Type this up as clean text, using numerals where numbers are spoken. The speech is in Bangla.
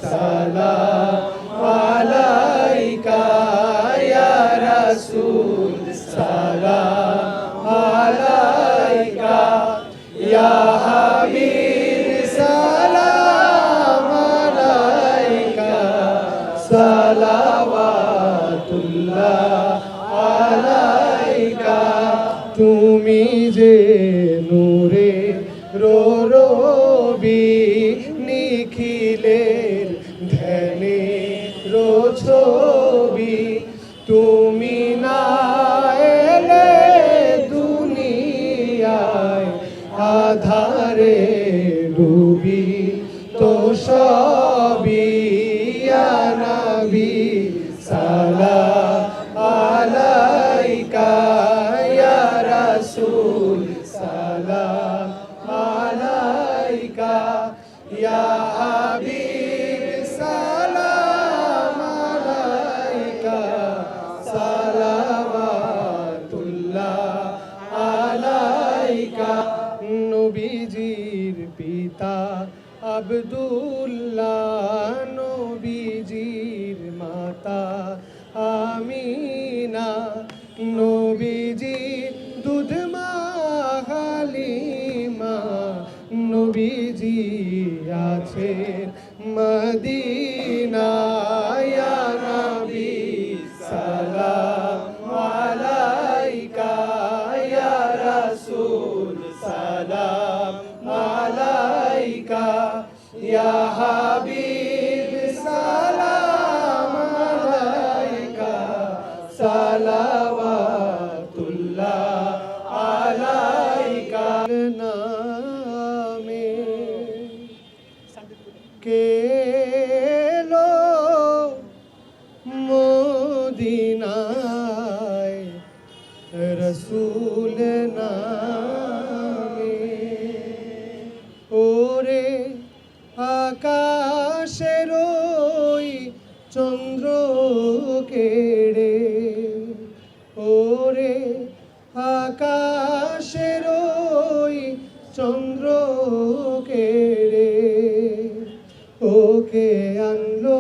সালাম আলাইকা ইয়া রাসূল সালাম আলাইকা ইয়া হাবিব সালাম আলাইকা সালাওয়াতুল্লাহ আলাইকা তুমি যে নূরে রবি নিখিলের ধ্যানে ছবি তুমি না এলে দুনিয়ায় আধারে ডুবি তো সবই ইয়া নবী সালাম আলাইকা ইয়া রাসূল সালাম আলাইকা ইয়া হাবিব সালাম আলাইকা সালাওয়াতুল্লাহ আলাইকা নবীজির পিতা আব্দুল্লাহ নবীজির মাতা আমিনা নবীজির দুধ মা হালিমা নবীজি আছেন মদিনায় ইয়া নবী সালাম আলাইকা ইয়া রাসূল সালাম আলাইকা ইয়া হাবিব সালাম আলাইকা সালাওয়াতুল্লাহ আলাইকা নামে কেলো মদিনায় রসূল নামে ওরে আকাশের ওই চন্দ্র কেড়ে ওরে আকাশের ওই চন্দ্র কেড়ে ওকে আনলো